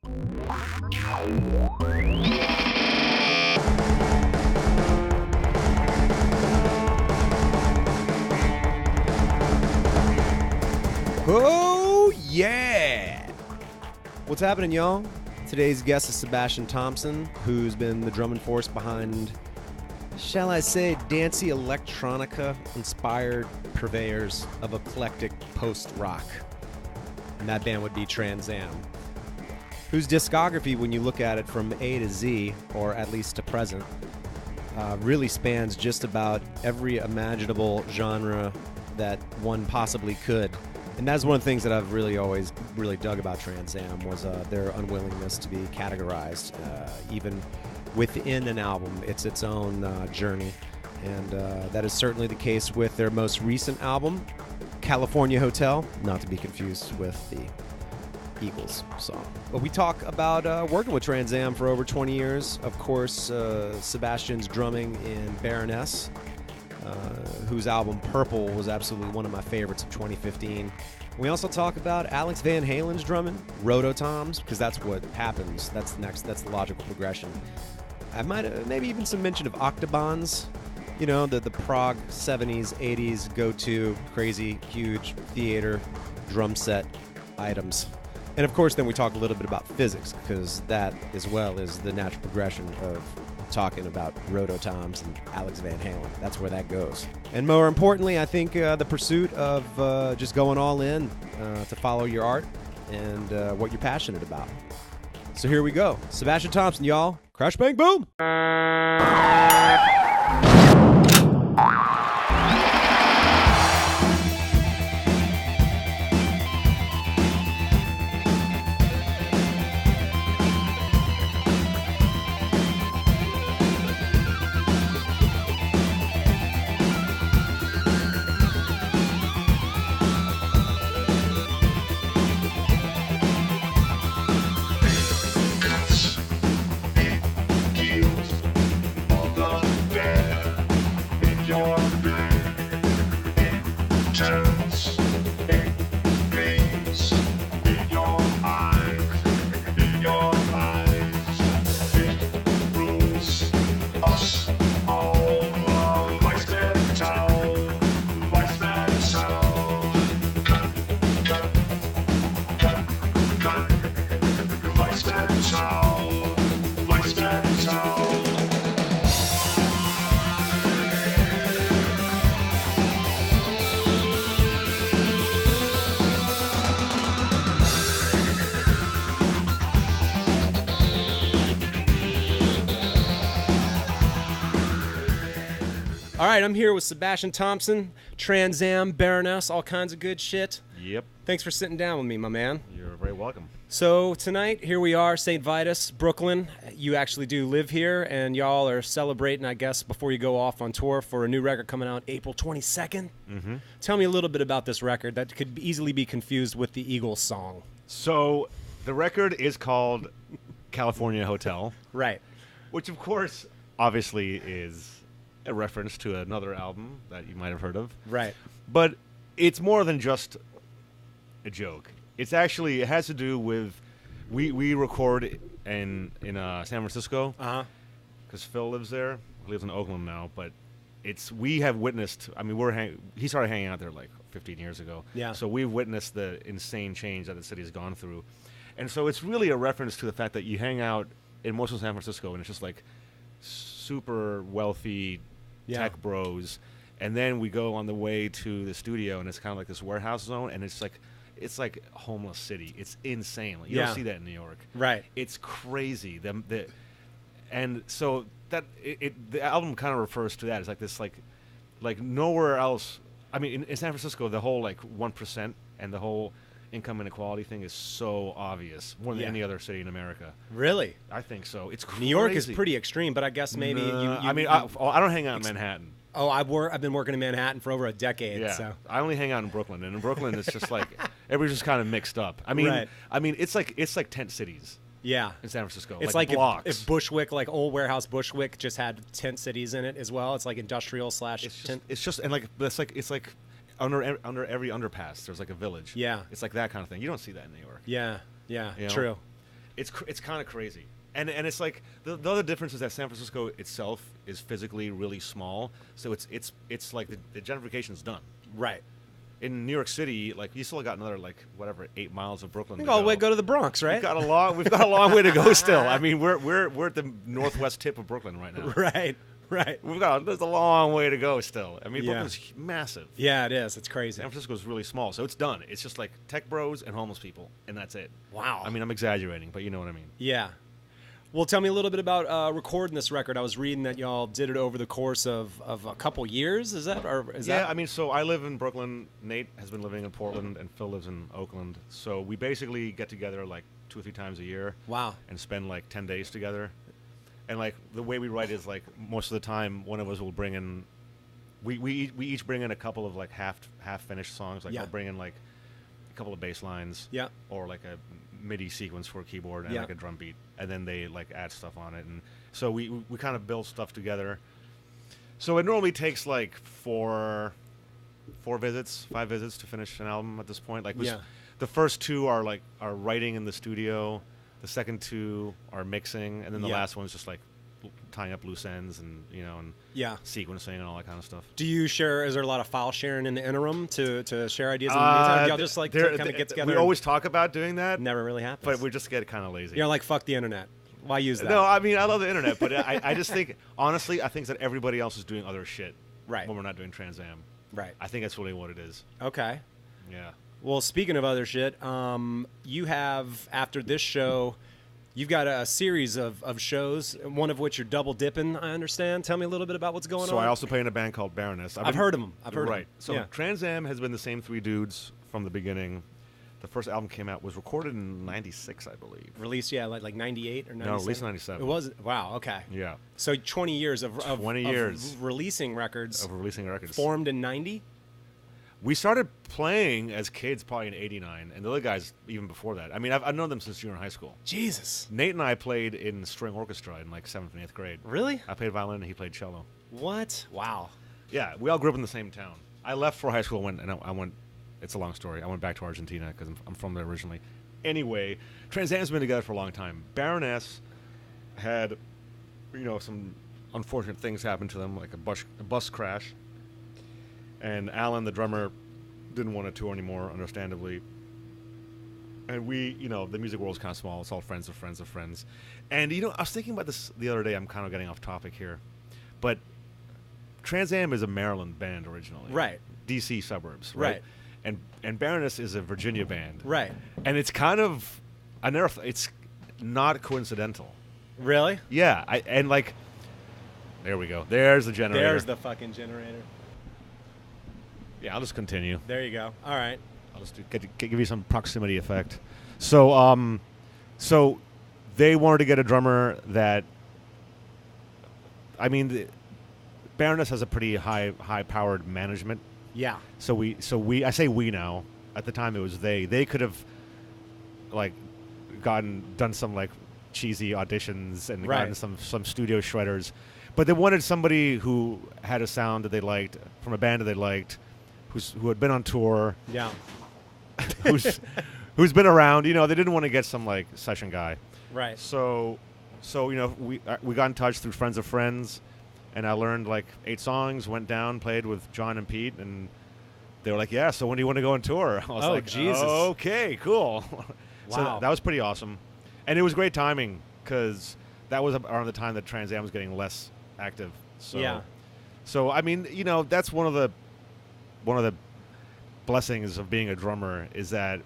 Oh, yeah! What's happening, y'all? Today's guest is Sebastian Thomson, who's been the drumming force behind, shall I say, dancy electronica-inspired purveyors of eclectic post-rock. And that band would be Trans Am, whose discography, when you look at it from A to Z, or at least to present, really spans just about every imaginable genre that one possibly could. And that's one of the things that I've always dug about Trans Am was their unwillingness to be categorized. Even within an album, it's its own journey. And that is certainly the case with their most recent album, California Hotel, not to be confused with the Eagles song. But we talk about working with Trans Am for over 20 years. Of course, Sebastian's drumming in Baroness, whose album Purple was absolutely one of my favorites of 2015. We also talk about Alex Van Halen's drumming, rototoms, because that's what happens. That's the logical progression. I might maybe even some mention of octaobans, you know, the prog 70s, 80s go-to crazy, huge theater drum set items. And of course, then we talk a little bit about physics, because that as well is the natural progression of talking about rototoms and Alex Van Halen. That's where that goes. And more importantly, I think the pursuit of just going all in to follow your art and what you're passionate about. So here we go. Sebastian Thomson, y'all. Crash, bang, boom! All right, I'm here with Sebastian Thomson, Trans Am, Baroness, all kinds of good shit. Yep. Thanks for sitting down with me, my man. You're very welcome. So tonight, here we are, St. Vitus, Brooklyn. You actually do live here, and y'all are celebrating, I guess, before you go off on tour for a new record coming out April 22nd. Mm-hmm. Tell me a little bit about this record that could easily be confused with the Eagles song. So the record is called California Hotel. Right. Which, of course, obviously is a reference to another album that you might have heard of. Right. But it's more than just a joke. It has to do with we record in San Francisco. Uh-huh. Because Phil lives there. He lives in Oakland now, but we have witnessed. I mean, he started hanging out there like 15 years ago. Yeah. So we've witnessed the insane change that the city has gone through, and so it's really a reference to the fact that you hang out in most of San Francisco, and it's just like super wealthy tech bros, and then we go on the way to the studio, and it's kind of like this warehouse zone, and it's like homeless city. It's insane. Like, you don't see that in New York. Right. It's crazy. And so that the album kind of refers to that. It's like this like nowhere else. I mean, in San Francisco, the whole like 1% and the whole income inequality thing is so obvious more than any other city in America. Really? I think so. It's crazy. New York is pretty extreme, but I guess maybe I don't hang out in Manhattan. Oh, I've been working in Manhattan for over a decade. Yeah, so. I only hang out in Brooklyn, and in Brooklyn it's just like everybody's just kind of mixed up. I mean, it's like tent cities. Yeah, in San Francisco, it's like blocks. If Bushwick, like old warehouse Bushwick, just had tent cities in it as well. It's like industrial / tent. It's just and like it's like under every underpass there's like a village. Yeah, it's like that kind of thing. You don't see that in New York. Yeah, you know? True. It's kind of crazy. And it's like the other difference is that San Francisco itself is physically really small, so it's like the gentrification's done. Right. In New York City, like you still got another 8 miles of Brooklyn. All the way go to the Bronx, right? We've got a long way to go still. I mean, we're at the northwest tip of Brooklyn right now. Right. There's a long way to go still. I mean, Brooklyn's massive. Yeah, it is. It's crazy. San Francisco's really small, so it's done. It's just like tech bros and homeless people, and that's it. Wow. I mean, I'm exaggerating, but you know what I mean. Yeah. Well, tell me a little bit about recording this record. I was reading that y'all did it over the course of a couple years. Is that? I mean, so I live in Brooklyn. Nate has been living in Portland, and Phil lives in Oakland. So we basically get together 2 or 3 times a year. Wow. And spend 10 days together. And the way we write is most of the time one of us will bring in. We each bring in a couple of half finished songs. I'll bring in a couple of bass lines. Yeah. Or a MIDI sequence for a keyboard and a drum beat, and then they add stuff on it, and so we kind of build stuff together. So it normally takes 5 visits to finish an album at this point. The first 2 are writing in the studio, the second 2 are mixing, and then the last one's just tying up loose ends and sequencing and all that kind of stuff. Do you share? Is there a lot of file sharing in the interim to share ideas? In the meantime? Y'all just kind of get together. We always talk about doing that. Never really happens. But we just get kind of lazy. You're fuck the internet. Why use that? No, I mean I love the internet, but I just think honestly I think that everybody else is doing other shit. Right. When we're not doing Trans Am. Right. I think that's really what it is. Okay. Yeah. Well, speaking of other shit, you have after this show. You've got a series of shows, one of which you're double dipping, I understand. Tell me a little bit about what's going on. So I also play in a band called Baroness. I've heard of them. Right. So Trans Am has been the same 3 dudes from the beginning. The first album was recorded in 96, I believe. Released, like 98 or 97? No, released in 97. It was? Wow, okay. Yeah. So 20 years of releasing records. Of releasing records. Formed in 90? We started playing as kids probably in 89, and the other guys even before that. I mean, I've known them since junior high school. Jesus. Nate and I played in string orchestra in 7th and 8th grade. Really? I played violin and he played cello. What? Wow. Yeah, we all grew up in the same town. I left for high school and I went, it's a long story. I went back to Argentina because I'm from there originally. Anyway, Trans Am's been together for a long time. Baroness had, some unfortunate things happen to them, like a bus crash. And Alan, the drummer, didn't want to tour anymore, understandably. And we, the music world's kind of small. It's all friends of friends of friends. And, I was thinking about this the other day. I'm kind of getting off topic here. But Trans Am is a Maryland band originally. Right. D.C. suburbs, right? And Baroness is a Virginia band. Right. And it's kind of, it's not coincidental. Really? Yeah. There we go. There's the generator. There's the fucking generator. Yeah, I'll just continue. There you go. All right. I'll just give you some proximity effect. So, so they wanted to get a drummer that. I mean, Baroness has a pretty high-powered management. Yeah. So we. I say we now. At the time, it was they. They could have, done some cheesy auditions and gotten some studio shredders, but they wanted somebody who had a sound that they liked from a band that they liked. Who had been on tour? Yeah. who's been around? They didn't want to get some session guy. Right. So we got in touch through friends of friends, and I learned 8 songs. Went down, played with John and Pete, and they were like, "Yeah, so when do you want to go on tour?" I was Jesus. Okay, cool. Wow. So that was pretty awesome, and it was great timing because that was around the time that Trans Am was getting less active. So, yeah. So I mean, that's one of the blessings of being a drummer is that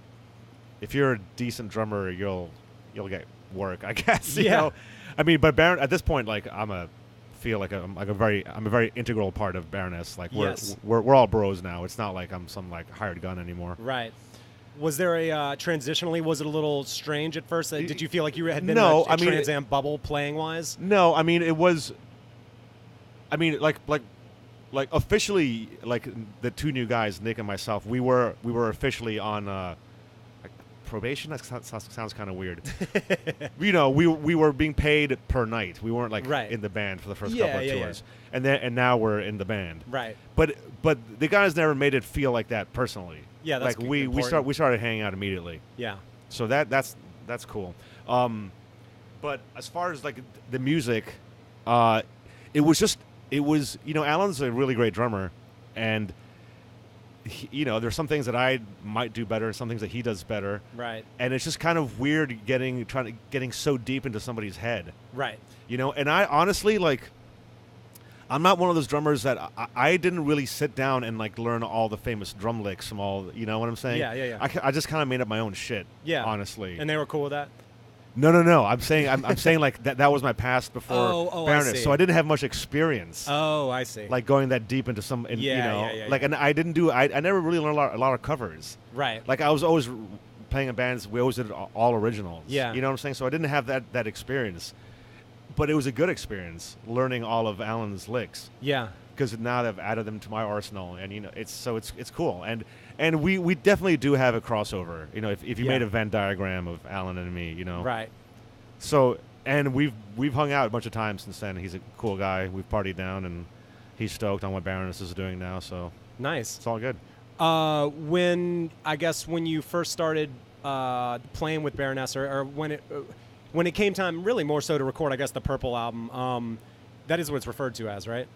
if you're a decent drummer, you'll get work, I guess. You know? I mean, but at this point, I'm a very integral part of Baroness. We're all bros now. It's not like I'm some hired gun anymore. Right. Was there transitionally? Was it a little strange at first? Did you feel like you had been in a Trans Am bubble playing wise? No, I mean it was. I mean, officially, the 2 new guys, Nick and myself, we were officially on probation. That sounds kind of weird. We were being paid per night. We weren't in the band for the first couple of tours, and now we're in the band. Right. But the guys never made it feel like that personally. Yeah, that's we started hanging out immediately. Yeah. So that's cool. But as far as like the music, it was Alan's a really great drummer, and there's some things that I might do better, and some things that he does better. Right. And it's just kind of weird getting so deep into somebody's head. Right. And I honestly I'm not one of those drummers that I didn't really sit down and like learn all the famous drum licks from all. You know what I'm saying? Yeah. I just kind of made up my own shit. Yeah. Honestly. And they were cool with that? No. I'm saying like that was my past before Baroness. I see. So I didn't have much experience. Oh, I see. Like going that deep into some, and I didn't do. I never really learned a lot of covers. Right. Like I was always playing in bands. We always did all originals. Yeah. You know what I'm saying? So I didn't have that experience, but it was a good experience learning all of Alan's licks. Yeah. Because now they've added them to my arsenal, and it's cool, and we definitely do have a crossover. If you made a Venn diagram of Alan and me, Right. So, and we've hung out a bunch of times since then. He's a cool guy. We've partied down, and he's stoked on what Baroness is doing now. So nice. It's all good. When you first started playing with Baroness, or when it came time, really more so to record, I guess, the Purple album. That is what it's referred to as, right?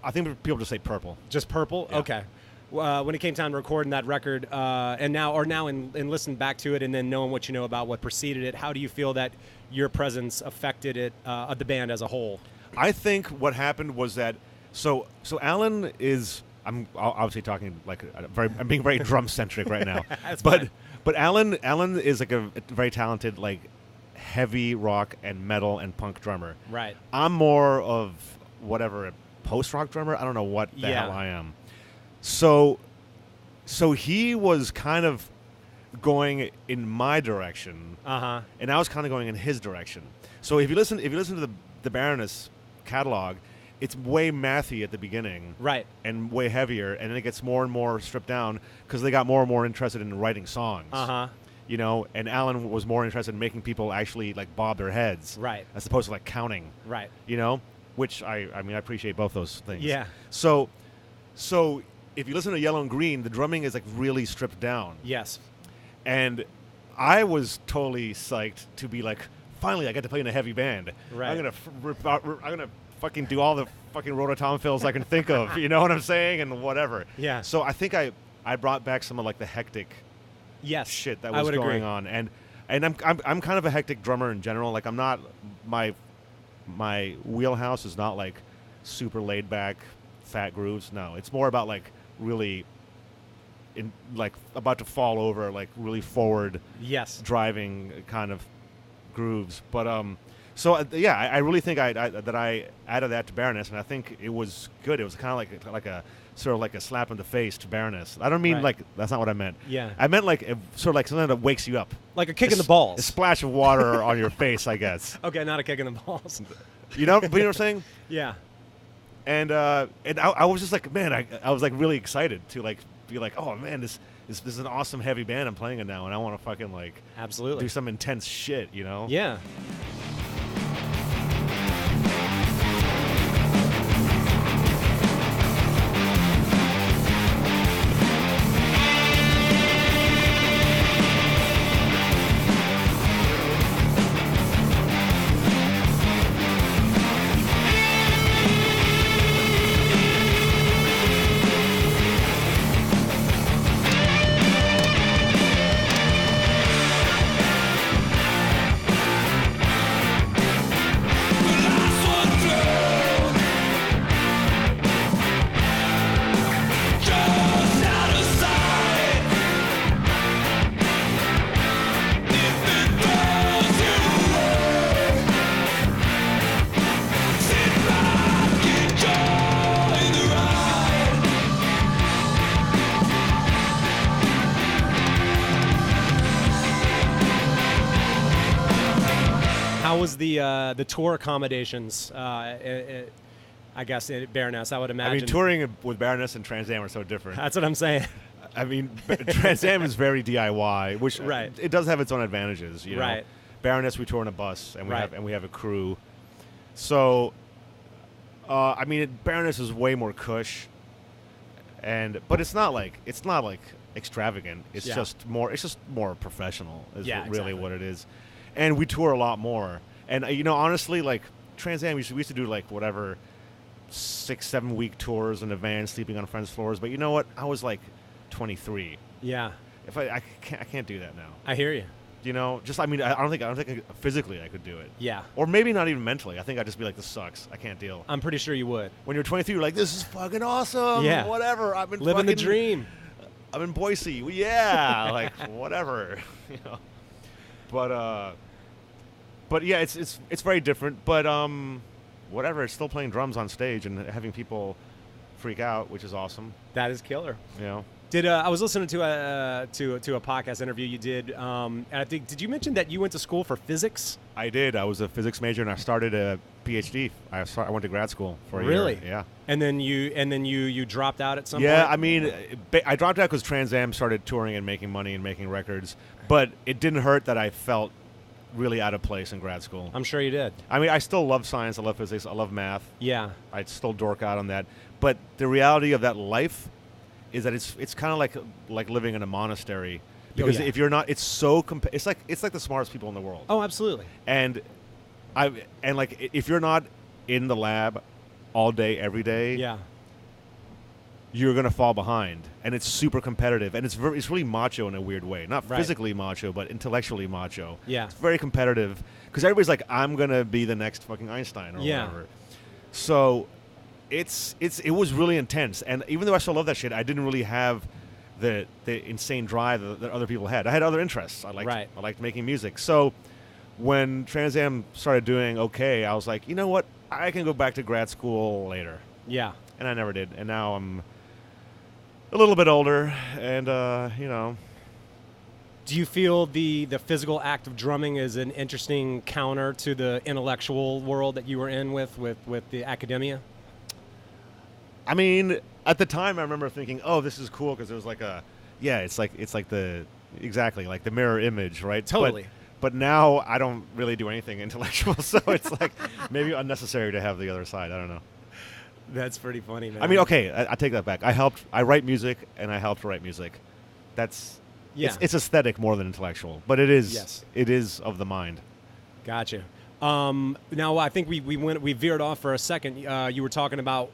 I think people just say Purple. Just Purple? Yeah. Okay. When it came time to recording that record, and now in listening back to it, and then knowing what you know about what preceded it, how do you feel that your presence affected it, the band as a whole? I think what happened was that so Alan is. I'm obviously talking like I'm being very drum centric right now. but Alan is like a very talented like heavy rock and metal and punk drummer. Right. I'm more of whatever, a post-rock drummer. I don't know what the hell I am. So he was kind of going in my direction, and I was kind of going in his direction. So if you listen to the Baroness catalog, it's way mathy at the beginning, right, and way heavier, and then it gets more and more stripped down because they got more and more interested in writing songs. And Alan was more interested in making people actually like bob their heads, right, as opposed to like counting, right. Which I appreciate both those things. Yeah. So if you listen to Yellow and Green, the drumming is like really stripped down. Yes. And I was totally psyched to be like, finally, I get to play in a heavy band. Right. I'm gonna fucking do all the fucking rototom fills I can think of. You know what I'm saying? And whatever. Yeah. So I think I brought back some of like the hectic shit that was going on, and I'm kind of a hectic drummer in general. Like I'm not my wheelhouse is not like super laid back fat grooves. No, it's more about like really in like about to fall over, like really forward driving kind of grooves. But I really think I added that to Baroness, and I think it was good. It was kind of like a sort of like a slap in the face to Baroness. I don't mean like that's not what I meant. Yeah, I meant like sort of like something that wakes you up, like a kick in the balls, a splash of water on your face, I guess. Okay, not a kick in the balls. But you know what I'm saying? Yeah. And I was just like, man, I was like really excited to like be like, oh man, this is an awesome heavy band I'm playing in now, and I want to fucking like absolutely do some intense shit, Yeah. How was the tour accommodations? I guess at Baroness, I would imagine. I mean, touring with Baroness and Trans Am are so different. That's what I'm saying. I mean, Trans Am is very DIY, which it does have its own advantages. Right. Baroness, we tour in a bus, and we have a crew. So, I mean, Baroness is way more cush, but it's not like extravagant. It's just more professional. Is really what it is. and we tour a lot more. And honestly, like Trans Am, we used to do like whatever 6-7 week tours in a van, sleeping on friends' floors. But you know what? I was like 23. Yeah. If I can't do that now. I hear you. I don't think physically I could do it. Yeah. Or maybe not even mentally. I think I'd just be like, this sucks. I can't deal. I'm pretty sure you would. When you're 23, you're like, this is fucking awesome. Yeah. Whatever. I've been living the dream. I'm in Boise. Yeah. Like whatever. But yeah, it's very different. But whatever. It's still playing drums on stage and having people freak out, which is awesome. That is killer. I was listening to a podcast interview you did, and I think, did you mention that you went to school for physics? I did. I was a physics major, and I started a PhD. I went to grad school for a year. Yeah. And then you dropped out at some point? Yeah, I mean, I dropped out because Trans Am started touring and making money and making records, but it didn't hurt that I felt really out of place in grad school. I'm sure you did. I mean, I still love science. I love physics. I love math. Yeah. I still dork out on that. But the reality of that life is that it's kind of like living in a monastery, because if you're not, it's so it's like the smartest people in the world. Oh, absolutely. And like if you're not in the lab all day every day, you're gonna fall behind, and it's super competitive, and it's really macho in a weird way, not physically macho, but intellectually macho. Yeah, it's very competitive because everybody's like, I'm gonna be the next fucking Einstein or whatever. So it was really intense, and even though I still love that shit, I didn't really have the insane drive that other people had. I had other interests. I liked making music. So when Trans Am started doing okay, I was like, you know what? I can go back to grad school later. Yeah. And I never did. And now I'm a little bit older, and Do you feel the physical act of drumming is an interesting counter to the intellectual world that you were in with the academia? I mean, at the time, I remember thinking, "Oh, this is cool," because it was like it's like the mirror image, right? Totally. But now I don't really do anything intellectual, so it's like maybe unnecessary to have the other side. I don't know. That's pretty funny, man. I mean, okay, I take that back. I write music, and I helped write music. That's it's aesthetic more than intellectual, but it is of the mind. Gotcha. Now I think we veered off for a second. You were talking about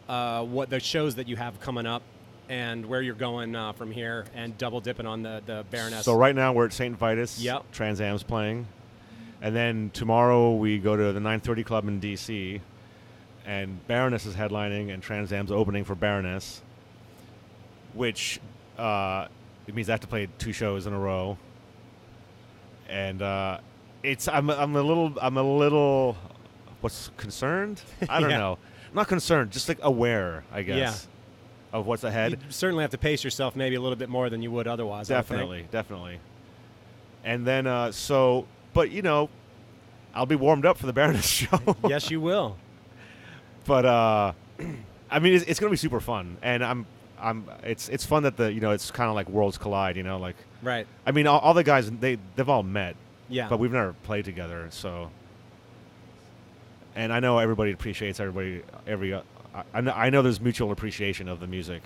what the shows that you have coming up and where you're going from here, and double dipping on the Baroness. So right now we're at St. Vitus. Yep. Trans Am's playing, and then tomorrow we go to the 930 Club in D.C. and Baroness is headlining, and Trans Am's opening for Baroness, which it means I have to play 2 shows in a row, and I'm a little what's concerned? I don't know. I'm not concerned, just like aware, I guess, of what's ahead. You certainly have to pace yourself maybe a little bit more than you would otherwise. Definitely. And then but I'll be warmed up for the Baroness show. Yes, you will. But I mean, it's gonna be super fun, and it's fun that it's kind of like worlds collide, like. Right. I mean, all the guys they've all met. Yeah. But we've never played together, so. And I know everybody appreciates everybody. I know there's mutual appreciation of the music,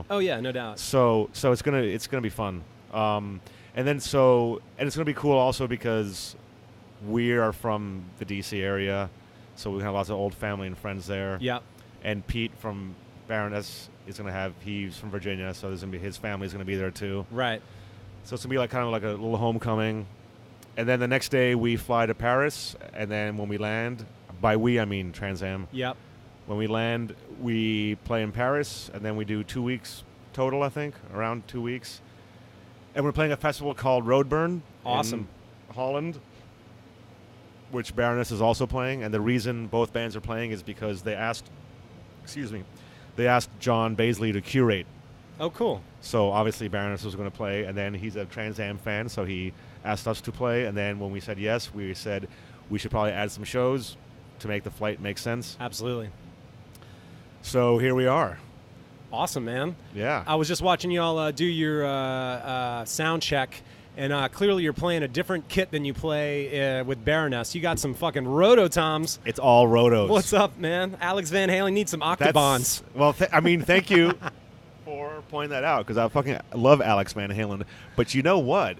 Oh yeah, no doubt. So it's gonna be fun. And it's gonna be cool also because we are from the DC area, so we have lots of old family and friends there. Yeah. And Pete from Baroness he's from Virginia, so his family's gonna be there too. Right. So it's gonna be kind of like a little homecoming. And then the next day we fly to Paris, and then when we land, by we I mean Trans Am. Yep. When we land, we play in Paris, and then we do 2 weeks total, I think, around 2 weeks. And we're playing a festival called Roadburn. Awesome. In Holland, which Baroness is also playing. And the reason both bands are playing is because they asked John Baisley to curate. Oh, cool. So obviously Baroness was going to play, and then he's a Trans Am fan, so he asked us to play. And then when we said yes, we said we should probably add some shows to make the flight make sense. Absolutely. So here we are. Awesome, man. Yeah. I was just watching y'all do your sound check, and clearly you're playing a different kit than you play with Baroness. You got some fucking rototoms. It's all rotos. What's up, man? Alex Van Halen needs some octaobans. Well, thank you for pointing that out, because I fucking love Alex Van Halen. But you know what?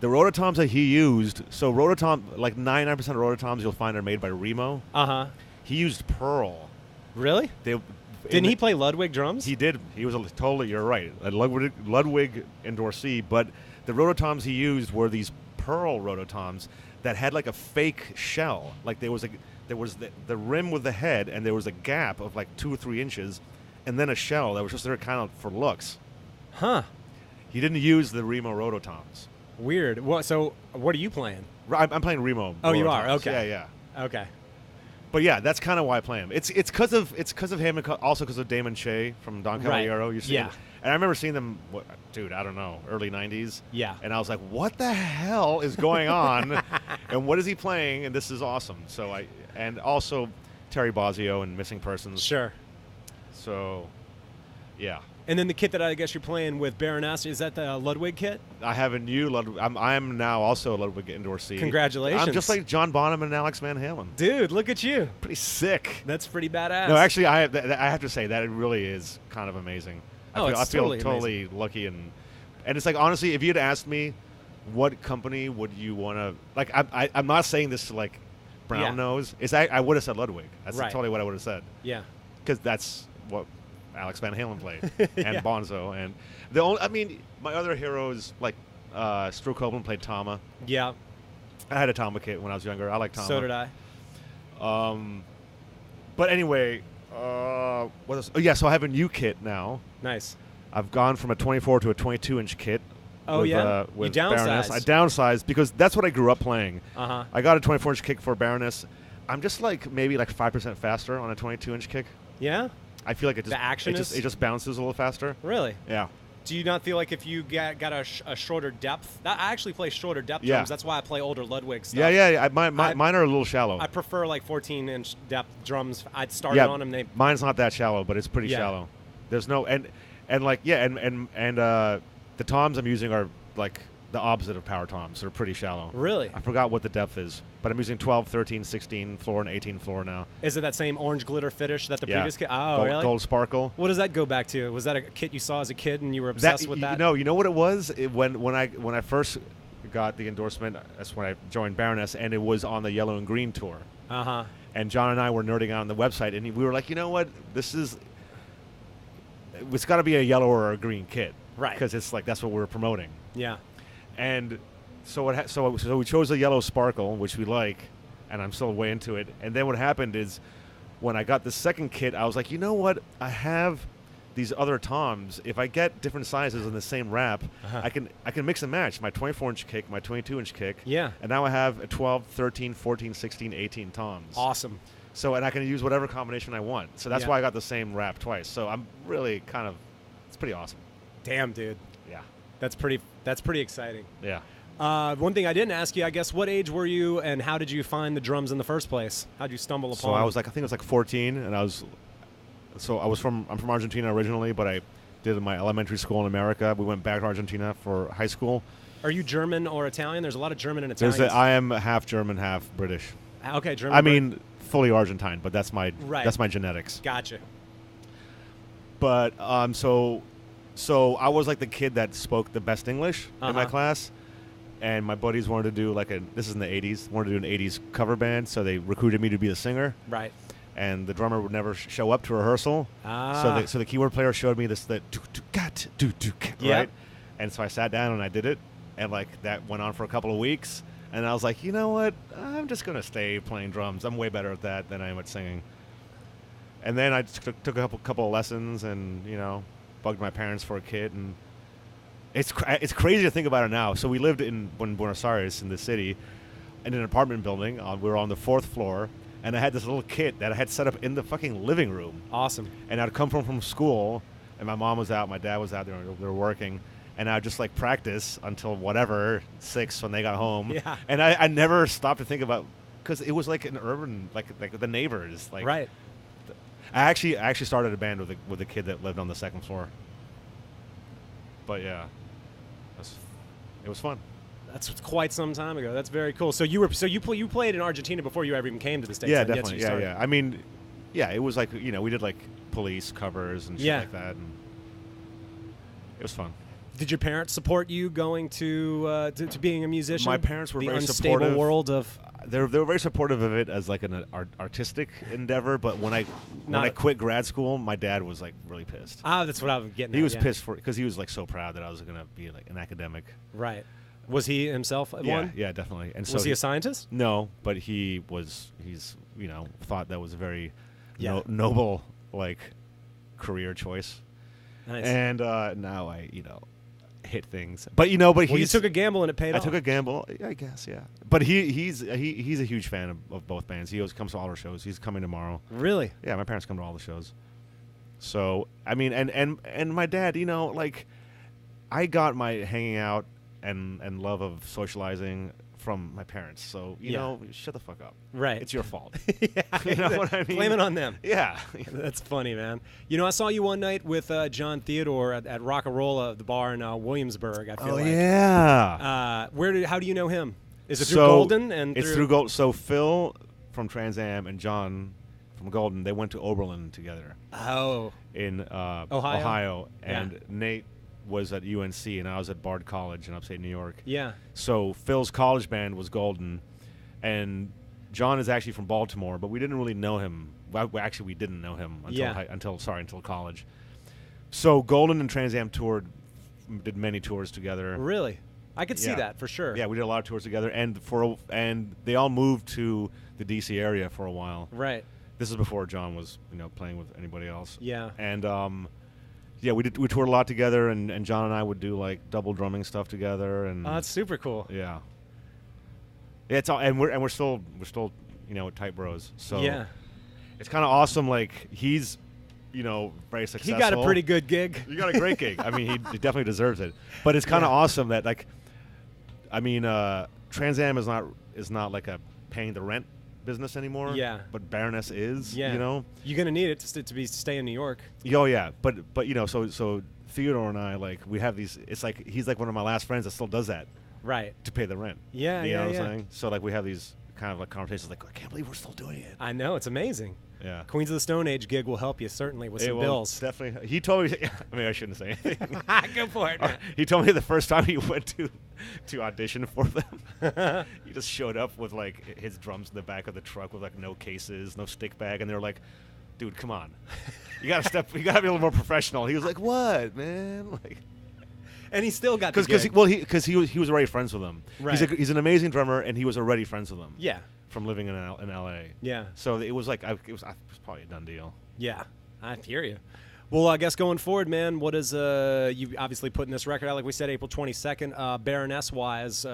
The rototoms that he used, so like 99% of rototoms you'll find are made by Remo. Uh-huh. He used pearl. Really? Didn't he play Ludwig drums? He did. He was totally, you're right, a Ludwig endorsee, but the rototoms he used were these pearl rototoms that had like a fake shell. Like there was the rim with the head, and there was a gap of like 2 or 3 inches, and then a shell that was just there kind of for looks. Huh. He didn't use the Remo rototoms. Weird. So what are you playing? I'm playing Remo. Oh, you rototoms. are? Okay. Yeah. Okay. But yeah, that's kind of why I play him. It's because of him, and also because of Damon Che from Don Caballero. Right. You see him. And I remember seeing them, dude, I don't know, early 90s. Yeah. And I was like, what the hell is going on? And what is he playing? And this is awesome. And also Terry Bozzio and Missing Persons. Sure. So, yeah. And then the kit that I guess you're playing with Baroness, is that the Ludwig kit? I have a new Ludwig. I'm now also a Ludwig endorsee. Congratulations. I'm just like John Bonham and Alex Van Halen. Dude, look at you. Pretty sick. That's pretty badass. No, actually, I have to say that it really is kind of amazing. I feel totally lucky, and it's like, honestly, if you'd asked me what company would you want to, like, I'm not saying this to like brown nose. I would have said Ludwig. That's totally what I would have said. Yeah. Because that's what Alex Van Halen played, and Bonzo, and my other heroes like Stu Copeland played Tama. Yeah. I had a Tama kit when I was younger. I like Tama. So did I. But anyway, what else? Oh yeah, so I have a new kit now. Nice. I've gone from a 24 to a 22-inch kit. Oh, with, yeah? with You downsized. Baroness. I downsized because that's what I grew up playing. Uh-huh. I got a 24-inch kick for Baroness. I'm just like maybe like 5% faster on a 22-inch kick. Yeah? I feel like it just bounces a little faster. Really? Yeah. Do you not feel like if you got a shorter depth? I actually play shorter depth drums. That's why I play older Ludwig stuff. Yeah. Mine are a little shallow. I prefer like 14-inch depth drums. I'd started on them. Mine's not that shallow, but it's pretty shallow. There's no and the toms I'm using are like the opposite of power toms. They're pretty shallow. Really? I forgot what the depth is, but I'm using 12, 13, 16 floor, and 18 floor now. Is it that same orange glitter finish that the previous kit? Oh, really? Gold sparkle. What does that go back to? Was that a kit you saw as a kid and you were obsessed with that? You know what it was? When I first got the endorsement, that's when I joined Baroness, and it was on the Yellow and Green tour. Uh-huh. And John and I were nerding out on the website, and we were like, you know what? It's got to be a yellow or a green kit. Right. Because it's like, that's what we were promoting. Yeah. And so we chose the yellow sparkle, which we like, and I'm still way into it. And then what happened is, when I got the second kit, I was like, you know what? I have these other toms. If I get different sizes in the same wrap, I can mix and match my 24-inch kick, my 22-inch kick. Yeah. And now I have a 12, 13, 14, 16, 18 toms. Awesome. So, and I can use whatever combination I want. So that's why I got the same wrap twice. So I'm really it's pretty awesome. Damn, dude. Yeah. That's pretty exciting. Yeah. One thing I didn't ask you, I guess, what age were you and how did you find the drums in the first place? How'd you stumble upon them? So I think I was like 14, and I'm from Argentina originally, but I did my elementary school in America. We went back to Argentina for high school. Are you German or Italian? There's a lot of German and Italian. I am half German, half British. Okay, German. I mean, fully Argentine, but that's my genetics. Gotcha. But so I was like the kid that spoke the best English in my class, and my buddies wanted to do this is in the 80s, wanted to do an 80s cover band, so they recruited me to be the singer. Right. And the drummer would never show up to rehearsal. So the keyboard player showed me this, right? And so I sat down and I did it, and that went on for a couple of weeks, and I was like, you know what? I'm just going to stay playing drums. I'm way better at that than I am at singing. And then I took a couple of lessons and, bugged my parents for a kit, and it's crazy to think about it now. So we lived in Buenos Aires, in the city, in an apartment building. We were on the 4th floor, and I had this little kit that I had set up in the fucking living room. Awesome. And I'd come from school, and my mom was out, my dad was out there, they were working, and I'd just practice until 6 when they got home. Yeah. And I never stopped to think about, because it was like an urban, like the neighbors, right. I actually started a band with a kid that lived on the 2nd floor. But yeah, it was fun. That's quite some time ago. That's very cool. So you played in Argentina before you ever even came to the States. Yeah, definitely. Yeah. I mean, it was we did Police covers and shit like that, and it was fun. Did your parents support you going to being a musician? My parents were the very unstable supportive. world of. They were very supportive of it as like an artistic endeavor. But when I quit grad school, my dad was like really pissed. Ah, that's what I was getting. He at, was yeah. pissed because he was like so proud that I was gonna be like an academic. Right. Was he himself one? Yeah, definitely. And so Was he a scientist? No, but he's thought that was a very Yeah. noble like career choice. Nice. And now I hit things, but but you took a gamble and it paid off. I took a gamble, I guess, yeah. But he's a huge fan of both bands. He always comes to all our shows. He's coming tomorrow. Really? Yeah, my parents come to all the shows. So I mean, and my dad, like I got my hanging out and love of socializing from my parents. So shut the fuck up. Right. It's your fault. Yeah, you know what I mean? Blame it on them. Yeah. That's funny, man. I saw you one night with John Theodore at Rockarola, the bar in Williamsburg. I feel like. Yeah. How do you know him? Is it through Golden? And it's through Golden. So Phil from Trans Am and John from Golden, they went to Oberlin together. Oh. In Ohio, and Nate was at UNC and I was at Bard College in upstate New York. Yeah. So Phil's college band was Golden, and John is actually from Baltimore, but we didn't really know him. Well, actually, we didn't know him until college. So Golden and Trans Am toured, did many tours together. Really? I could see that for sure. Yeah, we did a lot of tours together, and they all moved to the DC area for a while. Right. This is before John was playing with anybody else. Yeah. And we toured a lot together, and John and I would do like double drumming stuff together, and that's super cool. Yeah. Yeah, it's all, and we're still tight bros. So yeah, it's kind of awesome. Like he's very successful. He got a pretty good gig. You got a great gig. I mean, he definitely deserves it. But it's kind of awesome that Trans Am is not like a paying the rent business anymore. Yeah. But Baroness is. Yeah. You're gonna need it to stay in New York. Oh yeah. But so Theodore and I we have these. It's like he's like one of my last friends that still does that. Right. To pay the rent. Yeah. You know what I'm saying? So we have these kind of conversations I can't believe we're still doing it. I know, it's amazing. Yeah. Queens of the Stone Age gig will help you certainly with some bills. Definitely. He told me. I mean, I shouldn't say anything. Go for it. He told me the first time he went to audition for them, he just showed up with his drums in the back of the truck with no cases, no stick bag, and they were like, "Dude, come on, you gotta be a little more professional." He was like, "What, man?" And he still got because he was already friends with them. Right. He's an amazing drummer, and he was already friends with them. Yeah. From living in LA. Yeah. So it was it was probably a done deal. Yeah, I hear you. Well, I guess going forward, man, what is you obviously putting this record out like we said, April 22nd. Baroness wise,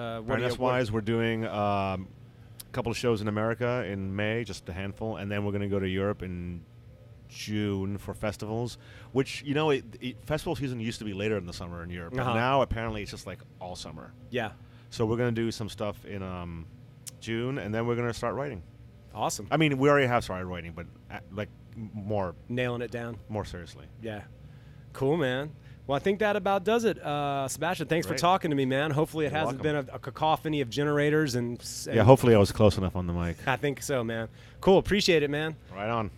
we're doing a couple of shows in America in May, just a handful, and then we're going to go to Europe in June for festivals. Which festival season used to be later in the summer in Europe, but now apparently it's just all summer. Yeah. So we're going to do some stuff in June, and then we're going to start writing. Awesome. I mean, we already have started writing, but more nailing it down. More seriously. Yeah. Cool, man. Well, I think that about does it. Sebastian, thanks for talking to me, man. Hopefully it hasn't been a cacophony of generators and yeah, hopefully I was close enough on the mic. I think so, man. Cool. Appreciate it, man. Right on.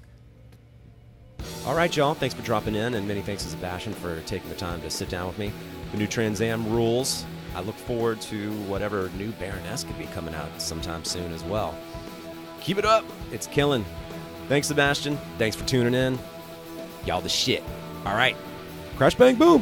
All right, y'all. Thanks for dropping in, and many thanks to Sebastian for taking the time to sit down with me. The new Trans Am rules. I look forward to whatever new Baroness could be coming out sometime soon as well. Keep it up. It's killing. Thanks, Sebastian. Thanks for tuning in. Y'all the shit. All right. Crash, bang, boom.